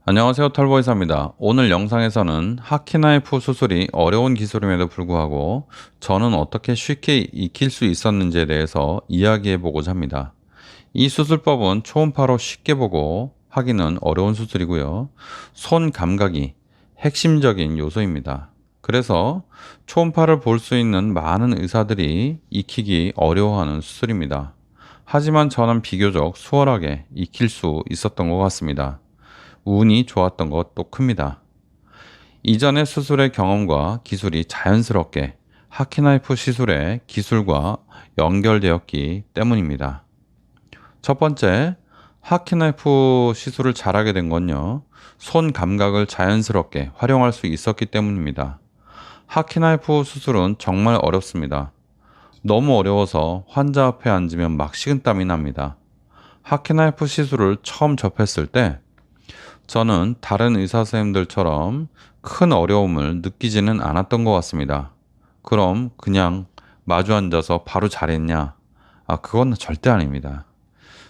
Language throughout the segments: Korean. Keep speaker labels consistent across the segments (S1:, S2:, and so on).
S1: 안녕하세요, 털보이사입니다. 오늘 영상에서는 하키나이프 수술이 어려운 기술임에도 불구하고 저는 어떻게 쉽게 익힐 수 있었는지에 대해서 이야기해 보고자 합니다. 이 수술법은 초음파로 쉽게 보고 하기는 어려운 수술이고요. 손 감각이 핵심적인 요소입니다. 그래서 초음파를 볼 수 있는 많은 의사들이 익히기 어려워하는 수술입니다. 하지만 저는 비교적 수월하게 익힐 수 있었던 것 같습니다. 운이 좋았던 것도 큽니다. 이전의 수술의 경험과 기술이 자연스럽게 하키나이프 시술의 기술과 연결되었기 때문입니다. 첫 번째, 하키나이프 시술을 잘하게 된 건요, 손 감각을 자연스럽게 활용할 수 있었기 때문입니다. 하키나이프 수술은 정말 어렵습니다. 너무 어려워서 환자 앞에 앉으면 막 식은땀이 납니다. 하키나이프 시술을 처음 접했을 때 저는 다른 의사 선생님들처럼 큰 어려움을 느끼지는 않았던 것 같습니다. 그럼 그냥 마주 앉아서 바로 잘했냐? 그건 절대 아닙니다.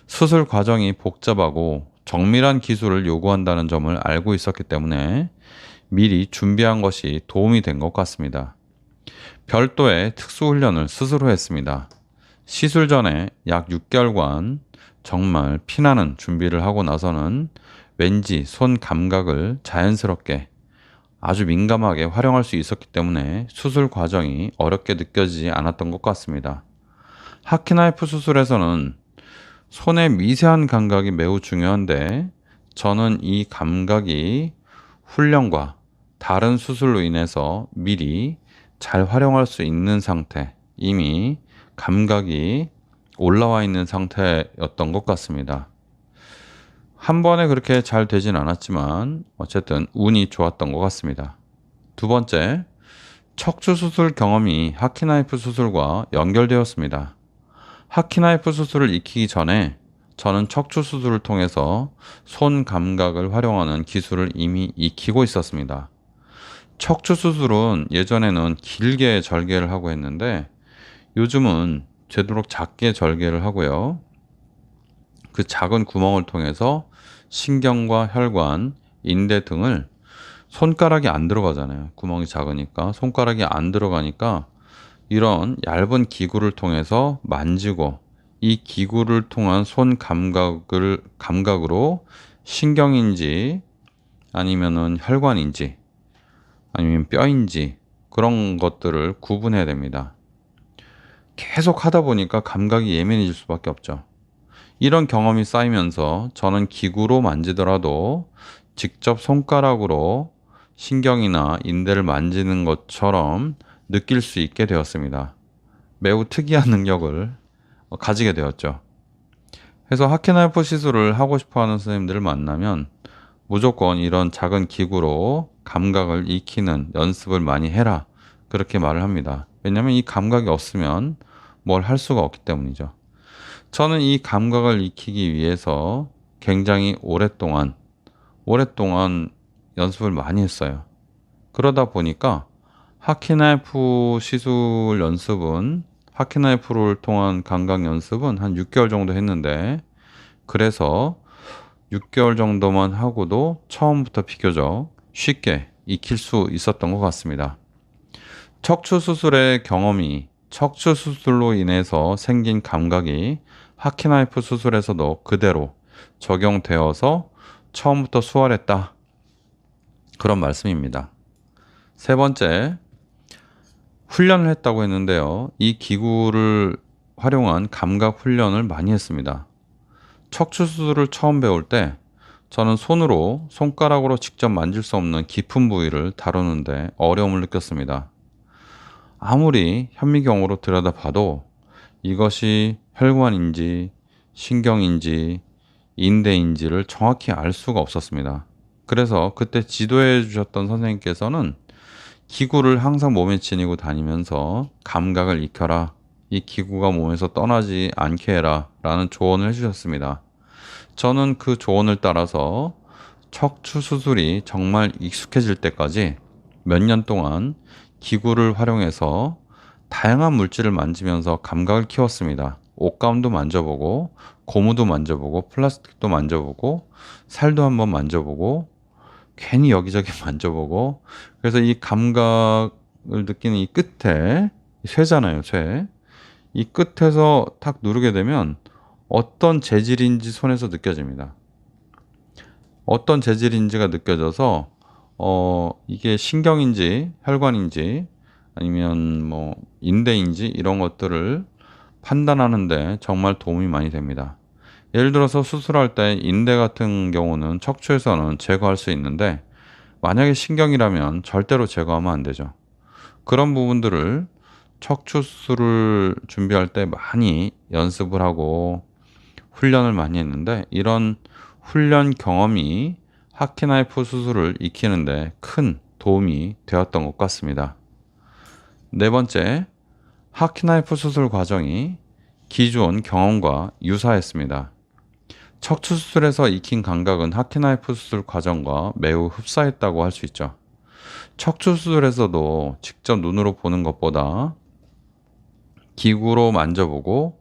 S1: 수술 과정이 복잡하고 정밀한 기술을 요구한다는 점을 알고 있었기 때문에 미리 준비한 것이 도움이 된 것 같습니다. 별도의 특수 훈련을 스스로 했습니다. 시술 전에 약 6개월간 정말 피나는 준비를 하고 나서는 왠지 손 감각을 자연스럽게 아주 민감하게 활용할 수 있었기 때문에 수술 과정이 어렵게 느껴지지 않았던 것 같습니다. 하키나이프 수술에서는 손의 미세한 감각이 매우 중요한데 저는 이 감각이 훈련과 다른 수술로 인해서 미리 잘 활용할 수 있는 상태, 이미 감각이 올라와 있는 상태였던 것 같습니다. 한 번에 그렇게 잘 되진 않았지만 어쨌든 운이 좋았던 것 같습니다. 두 번째, 척추 수술 경험이 하키나이프 수술과 연결되었습니다. 하키나이프 수술을 익히기 전에 저는 척추 수술을 통해서 손 감각을 활용하는 기술을 이미 익히고 있었습니다. 척추 수술은 예전에는 길게 절개를 하고 했는데 요즘은 되도록 작게 절개를 하고요. 그 작은 구멍을 통해서 신경과 혈관, 인대 등을 손가락이 안 들어가잖아요. 구멍이 작으니까 손가락이 안 들어가니까 이런 얇은 기구를 통해서 만지고 이 기구를 통한 손 감각으로 신경인지 아니면은 혈관인지 아니면 뼈인지 그런 것들을 구분해야 됩니다. 계속 하다 보니까 감각이 예민해질 수밖에 없죠. 이런 경험이 쌓이면서 저는 기구로 만지더라도 직접 손가락으로 신경이나 인대를 만지는 것처럼 느낄 수 있게 되었습니다. 매우 특이한 능력을 가지게 되었죠. 그래서 하키나이프 시술을 하고 싶어 하는 선생님들을 만나면 무조건 이런 작은 기구로 감각을 익히는 연습을 많이 해라. 그렇게 말을 합니다. 왜냐하면 이 감각이 없으면 뭘 할 수가 없기 때문이죠. 저는 이 감각을 익히기 위해서 굉장히 오랫동안 연습을 많이 했어요. 그러다 보니까 하키나이프를 통한 감각 연습은 한 6개월 정도 했는데, 그래서 6개월 정도만 하고도 처음부터 비교적 쉽게 익힐 수 있었던 것 같습니다. 척추 수술의 경험이 척추 수술로 인해서 생긴 감각이 하키나이프 수술에서도 그대로 적용되어서 처음부터 수월했다. 그런 말씀입니다. 세 번째, 훈련을 했다고 했는데요. 이 기구를 활용한 감각 훈련을 많이 했습니다. 척추 수술을 처음 배울 때 저는 손가락으로 직접 만질 수 없는 깊은 부위를 다루는데 어려움을 느꼈습니다. 아무리 현미경으로 들여다봐도 이것이 혈관인지 신경인지 인대인지를 정확히 알 수가 없었습니다. 그래서 그때 지도해 주셨던 선생님께서는 기구를 항상 몸에 지니고 다니면서 감각을 익혀라. 이 기구가 몸에서 떠나지 않게 해라. 라는 조언을 해주셨습니다. 저는 그 조언을 따라서 척추 수술이 정말 익숙해질 때까지 몇 년 동안 기구를 활용해서 다양한 물질을 만지면서 감각을 키웠습니다. 옷감도 만져보고 고무도 만져보고 플라스틱도 만져보고 살도 한번 만져보고 괜히 여기저기 만져보고, 그래서 이 감각을 느끼는 이 끝에, 쇠잖아요, 쇠. 이 끝에서 탁 누르게 되면 어떤 재질인지 손에서 느껴집니다. 어떤 재질인지가 느껴져서 이게 신경인지 혈관인지 아니면 뭐 인대인지 이런 것들을 판단하는데 정말 도움이 많이 됩니다. 예를 들어서 수술할 때 인대 같은 경우는 척추에서는 제거할 수 있는데 만약에 신경이라면 절대로 제거하면 안 되죠. 그런 부분들을 척추 수술을 준비할 때 많이 연습을 하고 훈련을 많이 했는데 이런 훈련 경험이 하키나이프 수술을 익히는데 큰 도움이 되었던 것 같습니다. 네 번째, 하키나이프 수술 과정이 기존 경험과 유사했습니다. 척추 수술에서 익힌 감각은 하키나이프 수술 과정과 매우 흡사했다고 할 수 있죠. 척추 수술에서도 직접 눈으로 보는 것보다 기구로 만져보고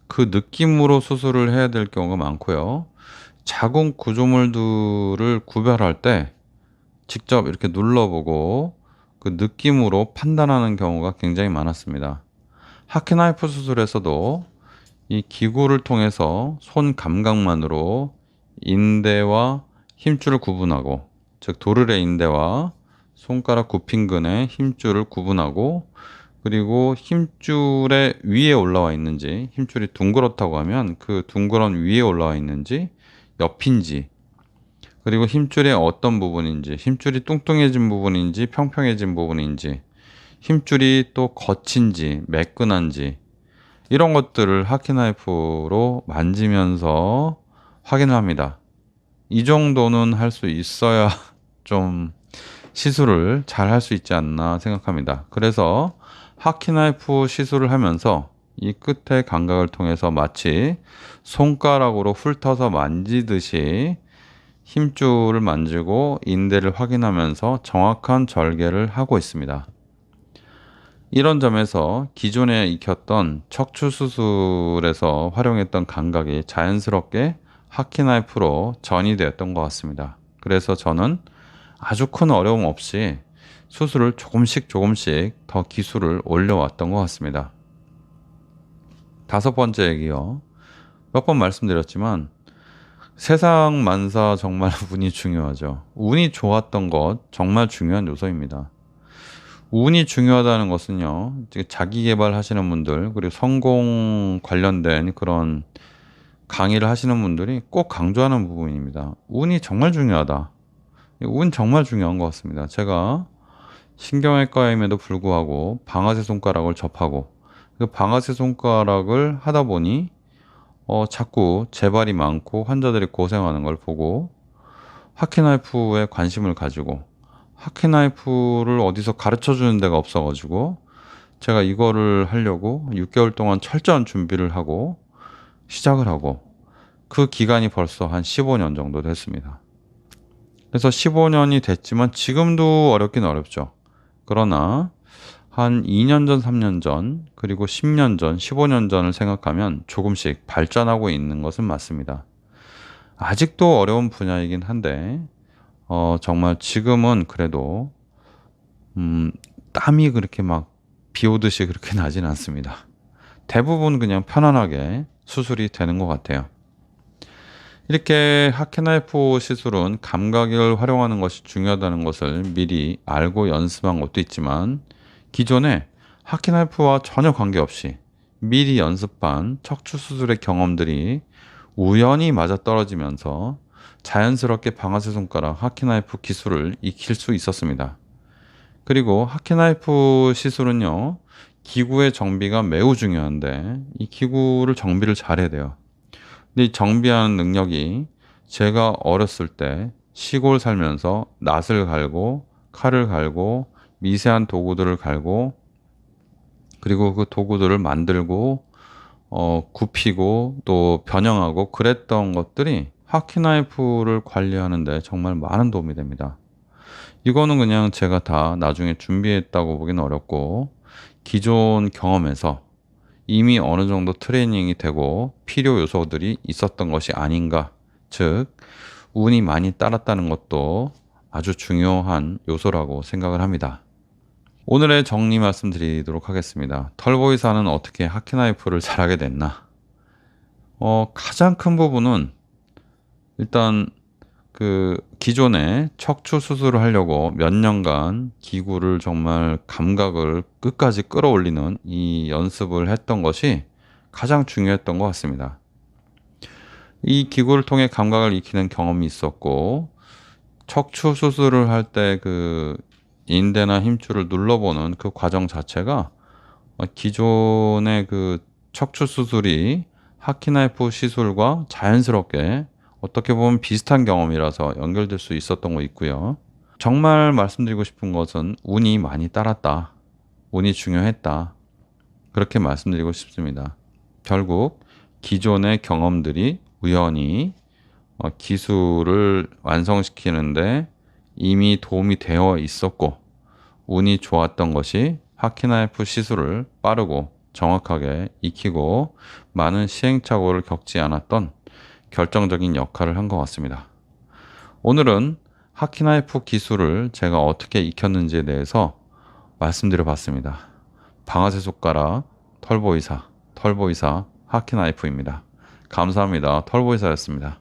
S1: 그 느낌으로 수술을 해야 될 경우가 많고요. 자궁 구조물들을 구별할 때 직접 이렇게 눌러보고 그 느낌으로 판단하는 경우가 굉장히 많았습니다. 하키나이프 수술에서도 이 기구를 통해서 손 감각만으로 인대와 힘줄을 구분하고, 즉 도르래 인대와 손가락 굽힌근의 힘줄을 구분하고, 그리고 힘줄의 위에 올라와 있는지, 힘줄이 둥그렇다고 하면 그 둥그런 위에 올라와 있는지 옆인지, 그리고 힘줄의 어떤 부분인지, 힘줄이 뚱뚱해진 부분인지 평평해진 부분인지, 힘줄이 또 거친지 매끈한지, 이런 것들을 하키나이프로 만지면서 확인을 합니다. 이 정도는 할 수 있어야 좀 시술을 잘 할 수 있지 않나 생각합니다. 그래서 하키나이프 시술을 하면서 이 끝의 감각을 통해서 마치 손가락으로 훑어서 만지듯이 힘줄을 만지고 인대를 확인하면서 정확한 절개를 하고 있습니다. 이런 점에서 기존에 익혔던 척추 수술에서 활용했던 감각이 자연스럽게 하키나이프로 전이되었던 것 같습니다. 그래서 저는 아주 큰 어려움 없이 수술을 조금씩 더 기술을 올려왔던 것 같습니다. 다섯 번째 얘기요. 몇 번 말씀드렸지만 세상 만사 정말 운이 중요하죠. 운이 좋았던 것 정말 중요한 요소입니다. 운이 중요하다는 것은요, 자기 개발하시는 분들, 그리고 성공 관련된 그런 강의를 하시는 분들이 꼭 강조하는 부분입니다. 운이 정말 중요하다. 운 정말 중요한 것 같습니다. 제가 신경외과임에도 불구하고 방아쇠 손가락을 접하고 그 방아쇠 손가락을 하다 보니 자꾸 재발이 많고 환자들이 고생하는 걸 보고 하키나이프에 관심을 가지고 하키나이프를 어디서 가르쳐 주는 데가 없어가지고 제가 이거를 하려고 6개월 동안 철저한 준비를 하고 시작을 하고 그 기간이 벌써 한 15년 정도 됐습니다. 그래서 15년이 됐지만 지금도 어렵긴 어렵죠. 그러나 한 2년 전, 3년 전, 그리고 10년 전, 15년 전을 생각하면 조금씩 발전하고 있는 것은 맞습니다. 아직도 어려운 분야이긴 한데 정말 지금은 그래도 땀이 그렇게 막 비 오듯이 그렇게 나진 않습니다. 대부분 그냥 편안하게 수술이 되는 것 같아요. 이렇게 하키나이프 시술은 감각을 활용하는 것이 중요하다는 것을 미리 알고 연습한 것도 있지만 기존에 하키나이프와 전혀 관계없이 미리 연습한 척추 수술의 경험들이 우연히 맞아떨어지면서 자연스럽게 방아쇠 손가락 하키나이프 기술을 익힐 수 있었습니다. 그리고 하키나이프 시술은요, 기구의 정비가 매우 중요한데 이 기구를 정비를 잘해야 돼요. 근데 이 정비하는 능력이 제가 어렸을 때 시골 살면서 낫을 갈고 칼을 갈고 미세한 도구들을 갈고 그리고 그 도구들을 만들고 굽히고 또 변형하고 그랬던 것들이 하키나이프를 관리하는데 정말 많은 도움이 됩니다. 이거는 그냥 제가 다 나중에 준비했다고 보기는 어렵고 기존 경험에서 이미 어느 정도 트레이닝이 되고 필요 요소들이 있었던 것이 아닌가. 즉 운이 많이 따랐다는 것도 아주 중요한 요소라고 생각을 합니다. 오늘의 정리 말씀드리도록 하겠습니다. 털보이사는 어떻게 하키나이프를 잘하게 됐나? 가장 큰 부분은 일단 그 기존에 척추 수술을 하려고 몇 년간 기구를 정말 감각을 끝까지 끌어올리는 이 연습을 했던 것이 가장 중요했던 것 같습니다. 이 기구를 통해 감각을 익히는 경험이 있었고, 척추 수술을 할 때 그 인대나 힘줄을 눌러보는 그 과정 자체가 기존의 그 척추 수술이 하키나이프 시술과 자연스럽게 어떻게 보면 비슷한 경험이라서 연결될 수 있었던 거 있고요. 정말 말씀드리고 싶은 것은 운이 많이 따랐다. 운이 중요했다. 그렇게 말씀드리고 싶습니다. 결국 기존의 경험들이 우연히 기술을 완성시키는데 이미 도움이 되어 있었고, 운이 좋았던 것이 하키나이프 시술을 빠르고 정확하게 익히고 많은 시행착오를 겪지 않았던 결정적인 역할을 한 것 같습니다. 오늘은 하키나이프 기술을 제가 어떻게 익혔는지에 대해서 말씀드려 봤습니다. 방아쇠 손가락 털보이사 하키나이프입니다. 감사합니다. 털보이사였습니다.